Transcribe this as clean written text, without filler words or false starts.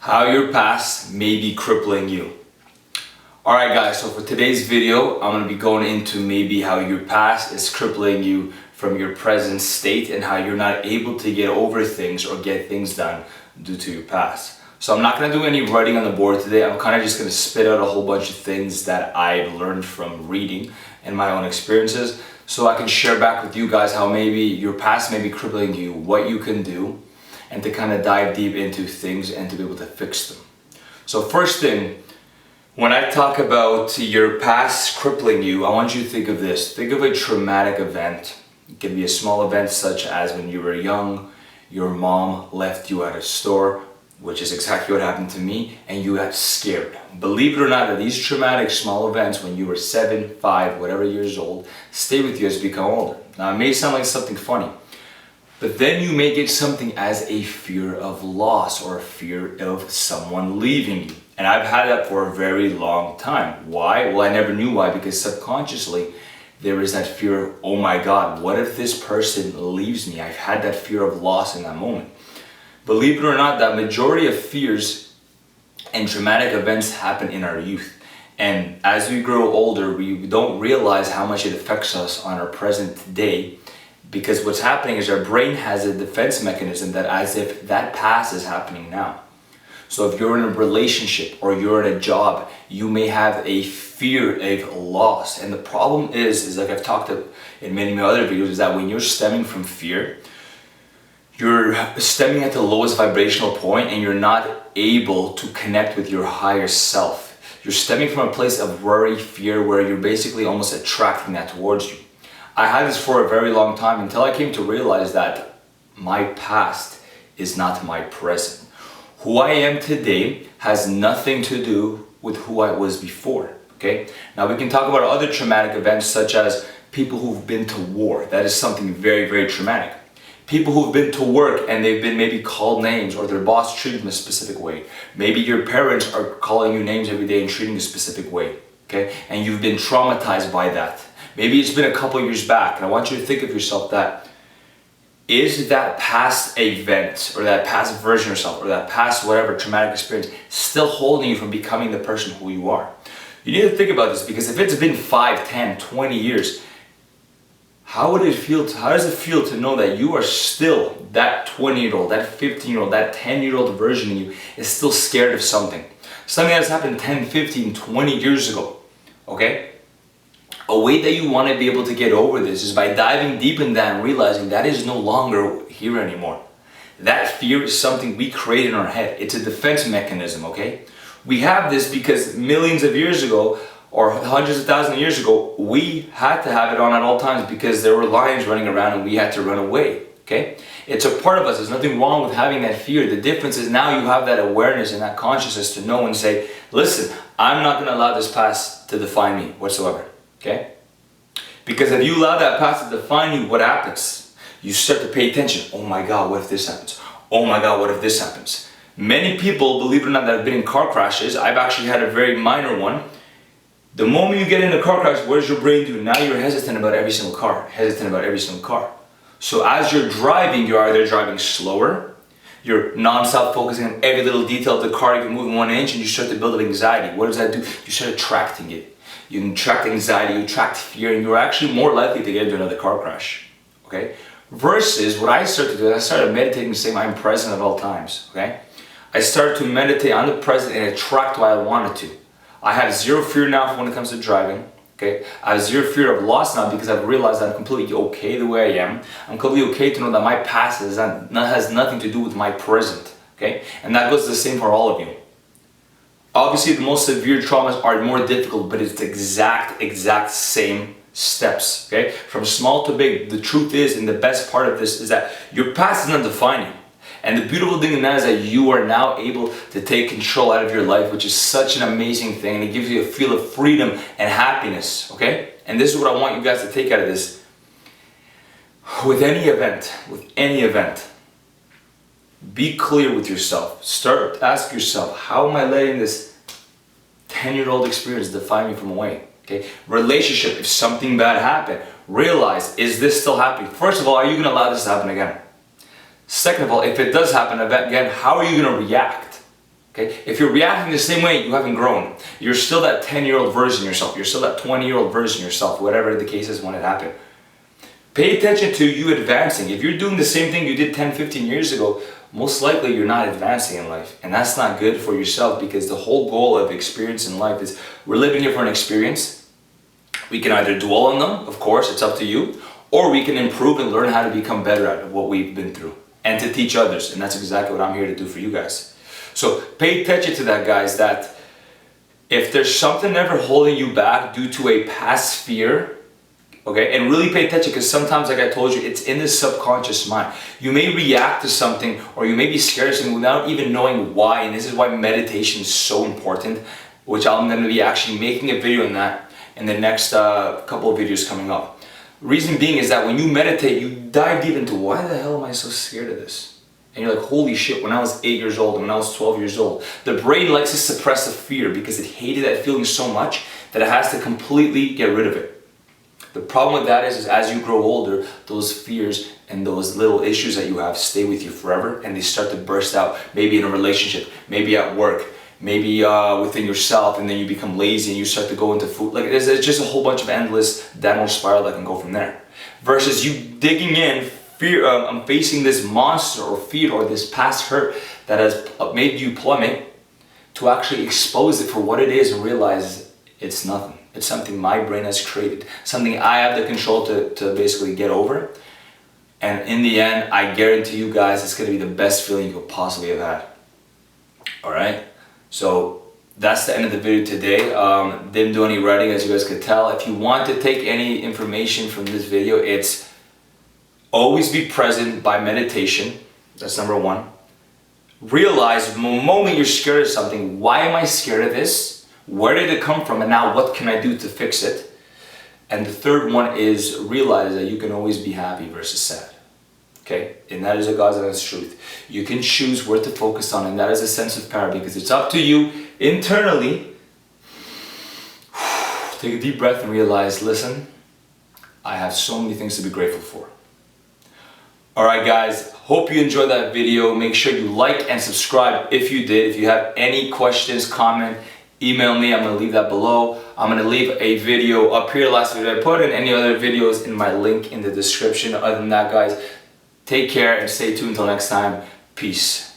How your past may be crippling you. Alright guys, so for today's video, I'm going to be going into maybe how your past is crippling you from your present state and how you're not able to get over things or get things done due to your past. So I'm not going to do any writing on the board today. I'm kind of just going to spit out a whole bunch of things that I've learned from reading and my own experiences, so I can share back with you guys how maybe your past may be crippling you, what you can do, and to kind of dive deep into things and to be able to fix them. So first thing, when I talk about your past crippling you, I want you to think of this. Think of a traumatic event. It can be a small event such as when you were young, your mom left you at a store, which is exactly what happened to me, and you got scared. Believe it or not, that these traumatic small events when you were 7, 5, whatever years old, stay with you as you become older. Now it may sound like something funny, but then you make it something as a fear of loss or a fear of someone leaving you. And I've had that for a very long time. Why? Well, I never knew why, because subconsciously there is that fear, oh my God, what if this person leaves me? I've had that fear of loss in that moment. Believe it or not, that majority of fears and traumatic events happen in our youth. And as we grow older, we don't realize how much it affects us on our present day, because what's happening is our brain has a defense mechanism that as if that past is happening now. So if you're in a relationship or you're in a job, you may have a fear of loss. And the problem is like I've talked in many other videos, is that when you're stemming from fear, you're stemming at the lowest vibrational point and you're not able to connect with your higher self. You're stemming from a place of worry, fear, where you're basically almost attracting that towards you. I had this for a very long time until I came to realize that my past is not my present. Who I am today has nothing to do with who I was before, okay? Now we can talk about other traumatic events such as people who've been to war. That is something very, very traumatic. People who've been to work and they've been maybe called names, or their boss treated them a specific way. Maybe your parents are calling you names every day and treating you a specific way, okay? And you've been traumatized by that. Maybe it's been a couple years back, and I want you to think of yourself that, is that past event or that past version of yourself or that past whatever traumatic experience still holding you from becoming the person who you are? You need to think about this, because if it's been 5, 10, 20 years, how does it feel to know that you are still that 20-year-old, that 15-year-old, that 10-year-old version of you is still scared of something? Something that's happened 10, 15, 20 years ago, okay? A way that you want to be able to get over this is by diving deep in that and realizing that is no longer here anymore. That fear is something we create in our head. It's a defense mechanism, okay? We have this because millions of years ago, or hundreds of thousands of years ago, we had to have it on at all times because there were lions running around and we had to run away, okay? It's a part of us. There's nothing wrong with having that fear. The difference is now you have that awareness and that consciousness to know and say, listen, I'm not going to allow this past to define me whatsoever, okay? Because if you allow that past to define you, what happens? You start to pay attention. Oh my God, what if this happens? Oh my God, what if this happens? Many people, believe it or not, that have been in car crashes, I've actually had a very minor one. The moment you get in a car crash, what does your brain do? Now you're hesitant about every single car, So as you're driving, you're either driving slower, you're non-stop focusing on every little detail of the car, you can move in 1 inch, and you start to build up anxiety. What does that do? You start attracting it. You attract anxiety, you attract fear, and you're actually more likely to get into another car crash, okay? Versus what I started to do, I started meditating, saying I'm present at all times, okay? I started to meditate on the present and attract what I wanted to. I have zero fear now when it comes to driving, okay? I have zero fear of loss now because I've realized that I'm completely okay the way I am. I'm completely okay to know that my past has nothing to do with my present, okay? And that goes the same for all of you. Obviously, the most severe traumas are more difficult, but it's the exact same steps, okay? From small to big, the truth is, and the best part of this is that your past is not defining you. And the beautiful thing in that is that you are now able to take control out of your life, which is such an amazing thing, and it gives you a feel of freedom and happiness, okay? And this is what I want you guys to take out of this. With any event, be clear with yourself. Start to ask yourself, how am I letting this 10-year-old experience define me from away? Okay? Relationship, if something bad happened, realize, is this still happening? First of all, are you going to allow this to happen again? Second of all, if it does happen again, how are you going to react? Okay? If you're reacting the same way, you haven't grown. You're still that 10-year-old version of yourself. You're still that 20-year-old version of yourself, whatever the case is when it happened. Pay attention to you advancing. If you're doing the same thing you did 10, 15 years ago, most likely you're not advancing in life. And that's not good for yourself, because the whole goal of experience in life is we're living here for an experience. We can either dwell on them, of course, it's up to you, or we can improve and learn how to become better at what we've been through and to teach others. And that's exactly what I'm here to do for you guys. So pay attention to that, guys, that if there's something ever holding you back due to a past fear, okay, and really pay attention, because sometimes, like I told you, it's in the subconscious mind. You may react to something, or you may be scared of something without even knowing why, and this is why meditation is so important, which I'm going to be actually making a video on that in the next couple of videos coming up. Reason being is that when you meditate, you dive deep into, why the hell am I so scared of this? And you're like, holy shit, when I was 8 years old and when I was 12 years old, the brain likes to suppress the fear because it hated that feeling so much that it has to completely get rid of it. The problem with that is as you grow older, those fears and those little issues that you have stay with you forever, and they start to burst out, maybe in a relationship, maybe at work, maybe within yourself, and then you become lazy and you start to go into food. Like there's just a whole bunch of endless downward spiral that can go from there. Versus you digging in, fear, I'm facing this monster or fear or this past hurt that has made you plummet, to actually expose it for what it is and realize it's nothing. It's something my brain has created, something I have the control to basically get over. And in the end, I guarantee you guys, it's going to be the best feeling you could possibly have had. Alright? So that's the end of the video today. Didn't do any writing, as you guys could tell. If you want to take any information from this video, it's always be present by meditation. That's number one. Realize the moment you're scared of something, why am I scared of this? Where did it come from, and now what can I do to fix it? And the third one is realize that you can always be happy versus sad. Okay? And that is a God's honest truth. You can choose where to focus on, and that is a sense of power, because it's up to you internally. Take a deep breath and realize, listen, I have so many things to be grateful for. Alright guys, hope you enjoyed that video. Make sure you like and subscribe if you did. If you have any questions, comment, email me. I'm going to leave that below. I'm going to leave a video up here, the last video I put, and any other videos in my link in the description. Other than that, guys, take care and stay tuned until next time. Peace.